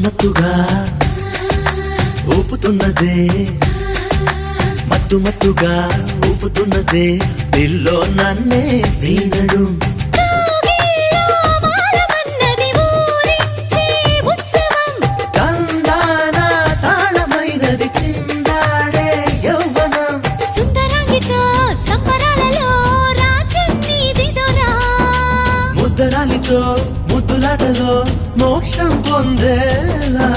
మత్తుగా ఊపుతున్నదే మత్తుగా ఊపుతున్నదే దిల్లో నన్నే వీనడు ముద్దలాటలో మోక్షం పొందేలా